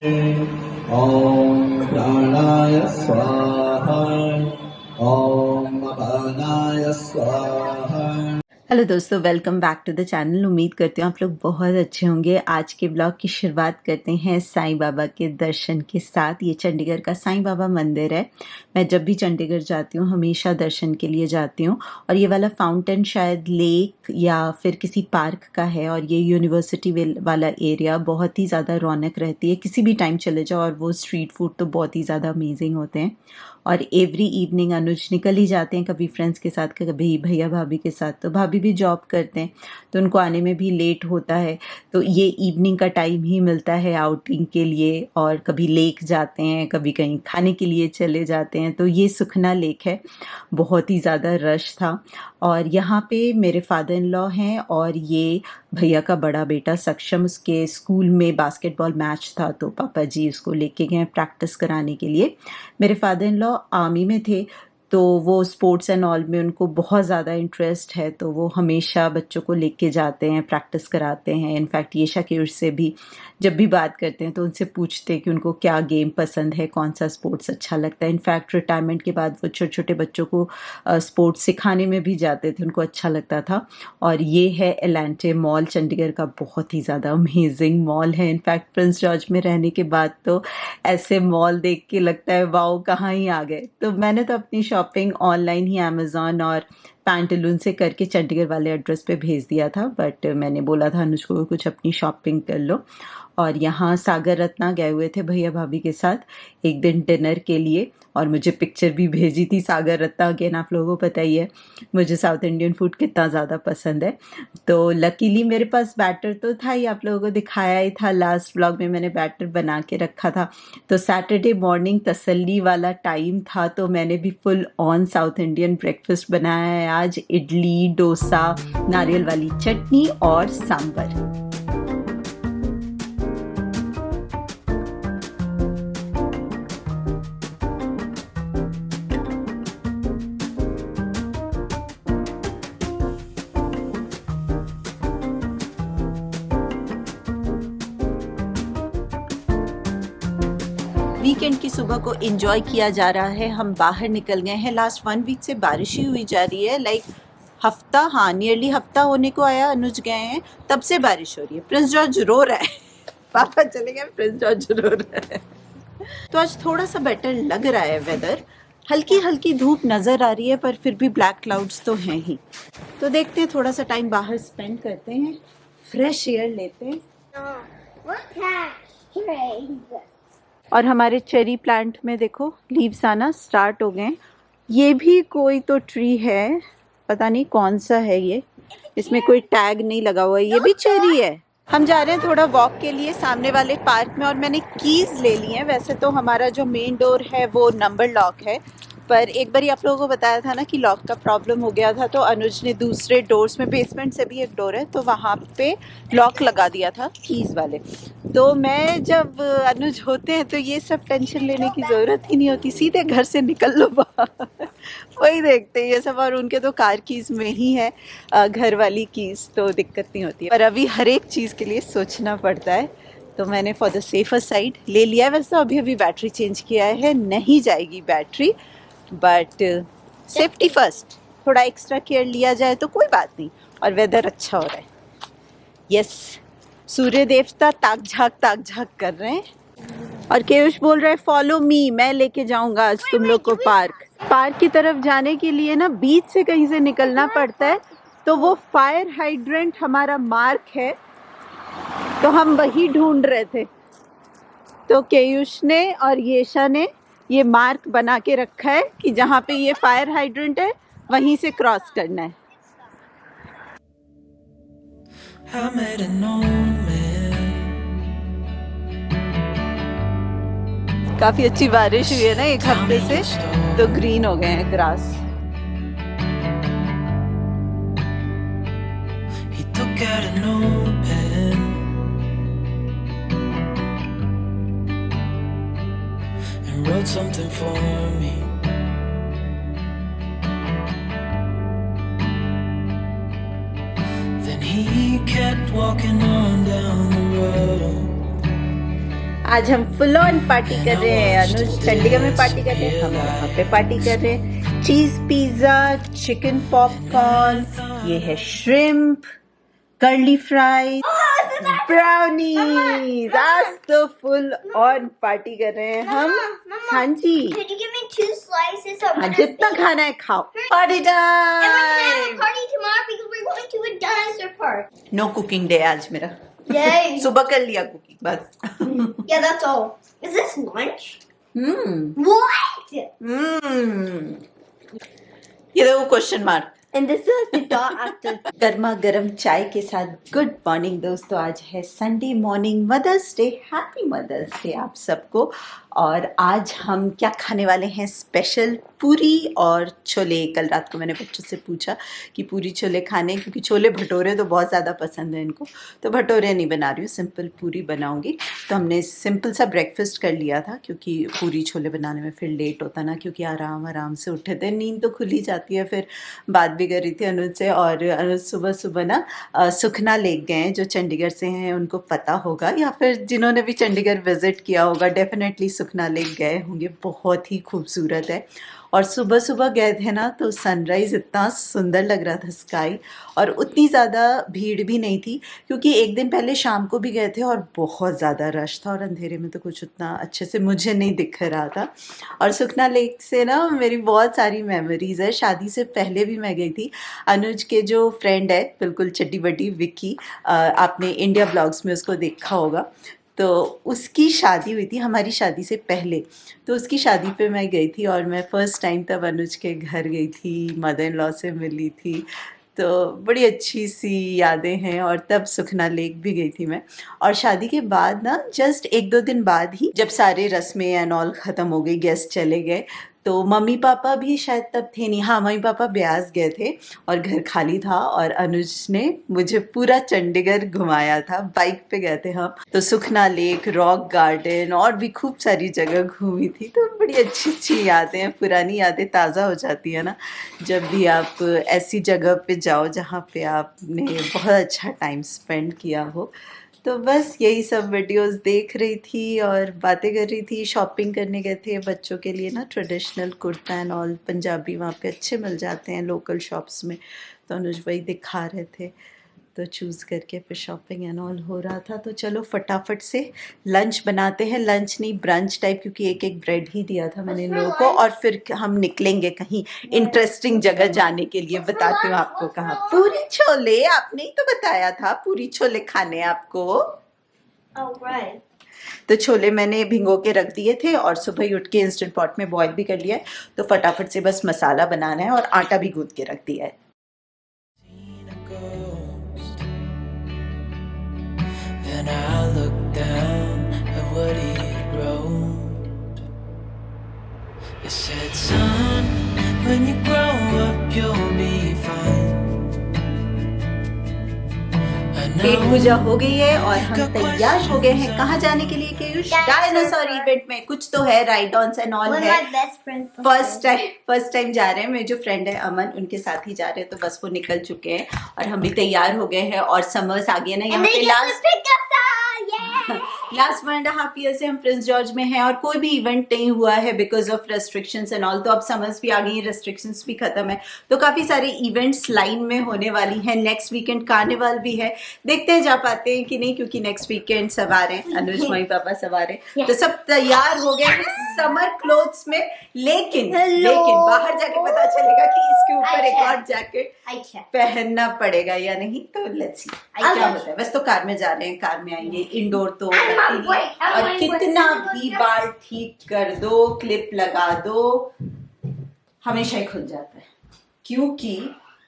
ॐ प्राणाय स्वाहा ॐ अपानाय स्वाहा। हेलो दोस्तों, welcome back to the channel. उम्मीद करती हूँ आप लोग बहुत अच्छे होंगे। आज के ब्लॉग की शुरुआत करते हैं साईं बाबा के दर्शन के साथ। ये चंडीगढ़ का साईं बाबा मंदिर है। मैं जब भी चंडीगढ़ जाती हूँ हमेशा दर्शन के लिए जाती हूँ। और ये वाला फाउंटेन शायद लेक या फिर किसी पार्क का है। और ये यूनिवर्सिटी वाला एरिया बहुत ही ज़्यादा रौनक रहती है। किसी भी टाइम चले जाओ और वो स्ट्रीट फूड तो बहुत ही ज़्यादा अमेजिंग होते हैं। और एवरी इवनिंग अनुज निकल ही जाते हैं, कभी फ्रेंड्स के साथ, कभी भैया भाभी के साथ। तो भाभी भी जॉब करते हैं तो उनको आने में भी लेट होता है। तो ये इवनिंग का टाइम ही मिलता है आउटिंग के लिए। और कभी लेक जाते हैं, कभी कहीं खाने के लिए चले जाते हैं। तो ये सुखना लेक है। बहुत ही ज़्यादा रश था। और यहाँ पे मेरे फादर इन लॉ हैं और ये भैया का बड़ा बेटा सक्षम, उसके स्कूल में बास्केटबॉल मैच था तो पापा जी उसको लेके गए प्रैक्टिस कराने के लिए। मेरे फादर इन लॉ आर्मी में थे तो वो स्पोर्ट्स एंड ऑल में उनको बहुत ज़्यादा इंटरेस्ट है। तो वो हमेशा बच्चों को लेके जाते हैं, प्रैक्टिस कराते हैं। इनफैक्ट ये शकीर से भी जब भी बात करते हैं तो उनसे पूछते हैं कि उनको क्या गेम पसंद है, कौन सा स्पोर्ट्स अच्छा लगता है। इनफैक्ट रिटायरमेंट के बाद वो छोटे छोटे बच्चों को स्पोर्ट्स सिखाने में भी जाते थे, उनको अच्छा लगता था। और ये है एलेंटे मॉल, चंडीगढ़ का बहुत ही ज़्यादा अमेजिंग मॉल है। इनफैक्ट प्रिंस जॉर्ज में रहने के बाद तो ऐसे मॉल देख के लगता है वाओ, कहाँ ही आ गए। तो मैंने तो अपनी शॉपिंग ऑनलाइन ही अमेज़ॉन और पैंटलून से करके चंडीगढ़ वाले एड्रेस पे भेज दिया था। बट मैंने बोला था अनुज को कुछ अपनी शॉपिंग कर लो। और यहाँ सागर रत्ना गए हुए थे भैया भाभी के साथ एक दिन डिनर के लिए। और मुझे पिक्चर भी भेजी थी सागर रत्ना। अगेन आप लोगों को पता ही है मुझे साउथ इंडियन फूड कितना ज़्यादा पसंद है। तो लकीली मेरे पास बैटर तो था ही, आप लोगों को दिखाया ही था लास्ट व्लॉग में, मैंने बैटर बना के रखा था। तो सैटरडे मॉर्निंग तसल्ली वाला टाइम था तो मैंने भी full on south Indian breakfast बनाया है आज। इडली, डोसा, नारियल वाली चटनी और सांभर। वीकेंड की सुबह को एंजॉय किया जा रहा है। हम बाहर निकल गए हैं। लास्ट 1 वीक से बारिश ही हुई जा रही है। हफ्ता, हाँ नियरली हफ्ता होने को आया। अनुज गए हैं तब से बारिश हो रही है। प्रिंस जॉर्ज रो रहा है पापा चले गए, प्रिंस जॉर्ज रो रहा है। तो आज थोड़ा सा बेटर लग रहा है वेदर। हल्की हल्की धूप नज़र आ रही है पर फिर भी ब्लैक क्लाउड्स तो हैं ही। तो देखते हैं, थोड़ा सा टाइम बाहर स्पेंड करते हैं, फ्रेश एयर लेते हैं। और हमारे चेरी प्लांट में देखो लीव्स आना स्टार्ट हो गए। ये भी कोई तो ट्री है, पता नहीं कौन सा है ये, इसमें कोई टैग नहीं लगा हुआ है। ये भी चेरी है। हम जा रहे हैं थोड़ा वॉक के लिए सामने वाले पार्क में। और मैंने कीज ले ली हैं। वैसे तो हमारा जो मेन डोर है वो नंबर लॉक है, पर एक बार आप लोगों को बताया था ना कि लॉक का प्रॉब्लम हो गया था तो अनुज ने दूसरे डोर्स में, बेसमेंट से भी एक डोर है तो वहाँ पे लॉक लगा दिया था कीज वाले। तो मैं जब अनुज होते हैं तो ये सब टेंशन लेने की ज़रूरत ही नहीं होती, सीधे घर से निकल लो बाहर वही देखते हैं ये सब। और उनके तो कार कीज़ में ही है घर वाली कीज़, तो दिक्कत नहीं होती है। पर अभी हर एक चीज़ के लिए सोचना पड़ता है तो मैंने फॉर द सेफर साइड ले लिया है। वैसे अभी बैटरी चेंज किया है, नहीं जाएगी बैटरी, बट सेफ्टी फर्स्ट। थोड़ा एक्स्ट्रा केयर लिया जाए तो कोई बात नहीं। और वेदर अच्छा हो रहा है। यस, सूर्य देवता ताक झाक कर रहे हैं। और केयुष बोल रहा है फॉलो मी, मैं लेके जाऊंगा आज तुम लोग को पार्क की तरफ जाने के लिए ना बीच से कहीं से निकलना पड़ता है। तो वो फायर हाइड्रेंट हमारा मार्क है तो हम वही ढूंढ रहे थे। तो केयुष ने और येशा ने ये मार्क बना के रखा है कि जहाँ पे ये फायर हाइड्रेंट है वहीं से क्रॉस करना है। काफी अच्छी बारिश हुई है ना एक हफ्ते से, तो ग्रीन हो गए हैं grass. Wrote something for me. Then he kept walking on down the road. आज हम फुल ऑन पार्टी कर रहे हैं। अनुज चंडीगढ़ में पार्टी कर रहे हैं, हम यहाँ पे पार्टी कर रहे हैं। चीज पिज्जा, चिकन पॉपकॉर्न, ये है श्रिम्प, कर्ली फ्राई, ब्राउनीज। आज तो फुल ऑन पार्टी कर रहे हैं हम। हाँ जी, Could you give me 2 slices of हाँ, जितना खाना है खाओ। Party And we're gonna have time. a party tomorrow because we're going to a dinosaur park. No cooking day आज मेरा। Yay! सुबह कर लिया कुकिंग बस। Yeah, that's all. Is this lunch? Hmm What? ये देखो question mark. And this is the dot after. गर्मा गर्म चाय के साथ गुड मॉर्निंग दोस्तों। आज है Sunday morning, mother's day. Happy mother's day आप सबको। और आज हम क्या खाने वाले हैं स्पेशल, पूरी और छोले। कल रात को मैंने बच्चों से पूछा कि पूरी छोले खाने, क्योंकि छोले भटूरे तो बहुत ज़्यादा पसंद है इनको, तो भटूरे नहीं बना रही हूँ, सिंपल पूरी बनाऊँगी। तो हमने सिंपल सा ब्रेकफास्ट कर लिया था, क्योंकि पूरी छोले बनाने में फिर लेट होता ना, क्योंकि आराम आराम से उठे थे, नींद तो खुली जाती है। फिर बात भी कर रही थी अनुज से, और अनुज सुबह सुबह ना सुखना लेक गए हैं। जो चंडीगढ़ से हैं उनको पता होगा, या फिर जिन्होंने भी चंडीगढ़ विजिट किया होगा डेफिनेटली सुखना लेक गए होंगे। बहुत ही खूबसूरत है। और सुबह सुबह गए थे ना तो सनराइज़ इतना सुंदर लग रहा था स्काई, और उतनी ज़्यादा भीड़ भी नहीं थी, क्योंकि एक दिन पहले शाम को भी गए थे और बहुत ज़्यादा रश था, और अंधेरे में तो कुछ उतना अच्छे से मुझे नहीं दिख रहा था। और सुखना लेक से ना मेरी बहुत सारी मेमोरीज़ है। शादी से पहले भी मैं गई थी। अनुज के जो फ्रेंड है बिल्कुल चड्डी बड्डी, विक्की, आपने इंडिया ब्लॉग्स में उसको देखा होगा, तो उसकी शादी हुई थी हमारी शादी से पहले। तो उसकी शादी पे मैं गई थी, और मैं फ़र्स्ट टाइम तब अनुज के घर गई थी, मदर इन लॉ से मिली थी। तो बड़ी अच्छी सी यादें हैं। और तब सुखना लेक भी गई थी मैं। और शादी के बाद ना जस्ट 1-2 दिन बाद ही, जब सारे रस्में एंड ऑल ख़त्म हो गई, गेस्ट चले गए, तो मम्मी पापा भी शायद तब थे नहीं। हाँ, मम्मी पापा ब्यास गए थे और घर खाली था, और अनुज ने मुझे पूरा चंडीगढ़ घुमाया था। बाइक पे गए थे हम, तो सुखना लेक, रॉक गार्डन और भी खूब सारी जगह घूमी थी। तो बड़ी अच्छी अच्छी यादें हैं, पुरानी यादें ताज़ा हो जाती है ना जब भी आप ऐसी जगह पे जाओ जहाँ पे आपने बहुत अच्छा टाइम स्पेंड किया हो। तो बस यही सब वीडियोस देख रही थी और बातें कर रही थी। शॉपिंग करने गए थे बच्चों के लिए ना, traditional kurta and all Punjabi वहाँ पे अच्छे मिल जाते हैं लोकल शॉप्स में, तो अनुज वही दिखा रहे थे। तो चूज़ करके फिर शॉपिंग एंड ऑल हो रहा था। तो चलो फटाफट से लंच बनाते हैं। लंच नहीं, ब्रंच टाइप, क्योंकि एक एक ब्रेड ही दिया था मैंने इन लोगों को। और फिर हम निकलेंगे कहीं इंटरेस्टिंग जगह जाने के लिए। बताती हूँ आपको कहाँ। पूरी छोले, आपने ही तो बताया था पूरी छोले खाने आपको। Oh, right. तो छोले मैंने भिगो के रख दिए थे, और सुबह ही उठ के इंस्टेंट पॉट में बॉईल भी कर लिया है। तो फटाफट से बस मसाला बनाना है, और आटा भी गूंथ के रख दिया है। And I looked down at what he wrote. It said, son, when you grow up you'll be fine. पेट पूजा हो गई है और हम तैयार हो गए हैं कहाँ जाने के लिए केयुष? डायनासोर इवेंट में। कुछ तो है, राइड ऑन्स एंड ऑल With है। my best friend. First time जा रहे हैं। मेरे जो फ्रेंड है अमन, उनके साथ ही जा रहे हैं। तो बस वो निकल चुके हैं और हम भी तैयार हो गए हैं। और समर्स आ गए ना यहाँ And they पे। get to pick us up. Yeah. Last 1.5 year से हम प्रिंस जॉर्ज में हैं और कोई भी इवेंट नहीं हुआ है because of restrictions and all. तो अब समर्स भी आ गई हैं, रेस्ट्रिक्शंस भी खत्म है, तो काफी सारे इवेंट्स लाइन में होने वाली हैं। नेक्स्ट वीकेंड कार्निवल भी है, देखते हैं जा पाते हैं कि नहीं, क्योंकि नेक्स्ट वीकेंड सब आ रहे हैं। अनुज मम्मी पापा सब आ रहे हैं, तो सब तैयार हो गए हैं समर क्लोथ्स में। लेकिन बाहर जाके पता चलेगा कि इसके ऊपर एक और जैकेट पहनना पड़ेगा या नहीं। तो लेट्स सी क्या होता है। बस तो कार में जा रहे हैं, कार में आएंगे। इंडोर तो और कितना भी बाल ठीक कर दो, क्लिप लगा दो, हमेशा ही खुल जाता है, क्योंकि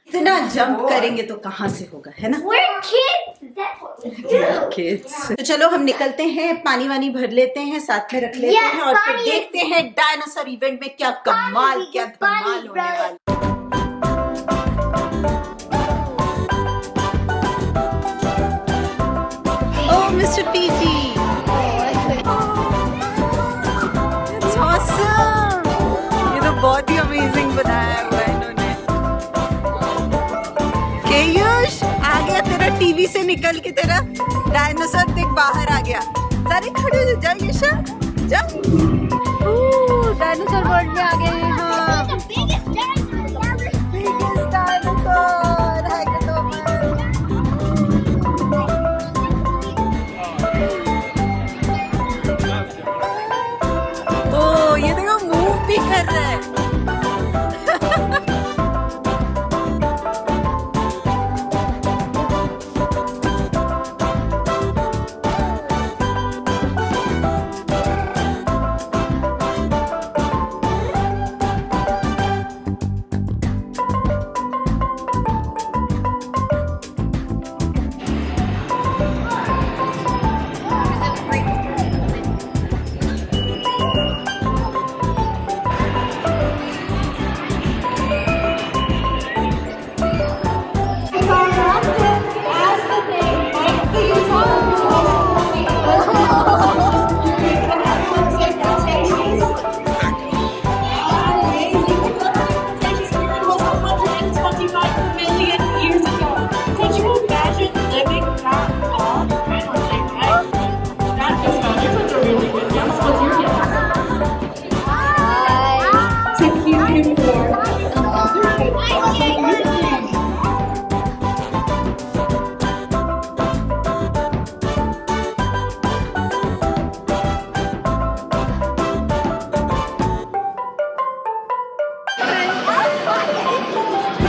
इतना जंप करेंगे तो कहाँ से होगा, है ना। We're kids. That's what we do. Kids. तो चलो हम निकलते हैं, पानी वानी भर लेते हैं, साथ में रख लेते हैं, और फिर पानी- देखते हैं डायनासोर इवेंट में क्या कमाल, क्या धमाल होने वाला है। Oh, Mr. Fiji. It's awesome. ये तो बहुत ही अमेजिंग बनाया हुआ है इन्होंने। केयुष आ गया तेरा टीवी से निकल के, तेरा डायनासोर देख बाहर आ गया। सर अरे खड़े हो जाओ यशा, जाओ। डायनासोर वर्ल्ड में आ गए हैं हम। The biggest dinosaur I've ever seen. Biggest dinosaur ओ ये देखो मूव भी कर रहा है।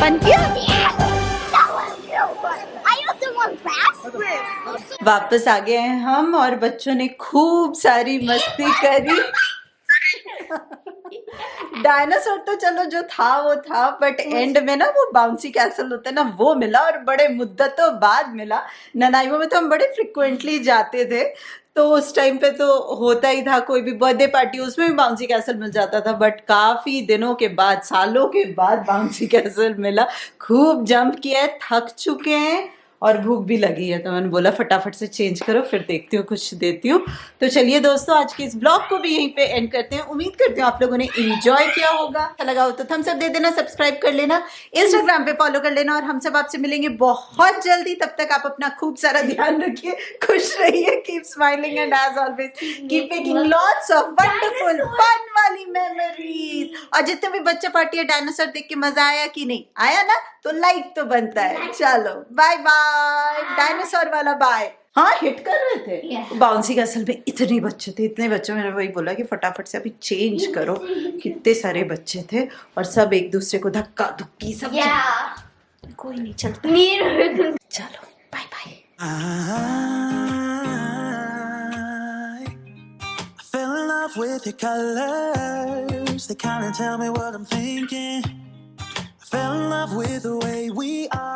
बन गया। I also want grass. वापस आ गए हैं हम और बच्चों ने खूब सारी मस्ती करी। डायनासोर तो चलो जो था वो था, बट एंड में ना वो बाउंसी कैसल होता है ना, वो मिला और बड़े मुद्दतों बाद मिला। ननाइवो में तो हम बड़े फ्रिक्वेंटली जाते थे, तो उस टाइम पे तो होता ही था, कोई भी बर्थडे पार्टी उसमें भी बाउंसी कैसल मिल जाता था, बट काफी दिनों के बाद, सालों के बाद बाउंसी कैसल मिला। खूब जंप किया है, थक चुके हैं और भूख भी लगी है, तो मैंने बोला फटाफट से चेंज करो, फिर देखती हूँ कुछ देती हूँ। तो चलिए दोस्तों, आज के इस ब्लॉग को भी यहीं पे एंड करते हैं। उम्मीद करती हूँ आप लोगों ने एंजॉय किया होगा। अच्छा लगा हो तो थम्स अप दे देना, सब्सक्राइब कर लेना, इंस्टाग्राम पे फॉलो कर लेना, और हम सब आपसे मिलेंगे बहुत जल्दी। तब तक आप अपना खूब सारा ध्यान रखिए, खुश रहिए, keep smiling and as always keep making lots of wonderful fun वाली मेमोरीज। और जितने भी बच्चे पार्टी है, डायनासोर देख के मजा आया कि नहीं आया ना, तो लाइक तो बनता है। चलो बाय बाय, डायनासोर वाला बाय। हाँ, हिट कर रहे थे बाउंसी कैसल में, इतने बच्चे थे, इतने बच्चे। मैंने वही बोला कि फटाफट से अभी चेंज करो, कितने सारे बच्चे थे और सब एक दूसरे को धक्का धुक्की सब। कोई नहीं चलता। चलो bye bye. I fell in love with your colors. They kind of tell me what I'm thinking. I fell in love with the way we are.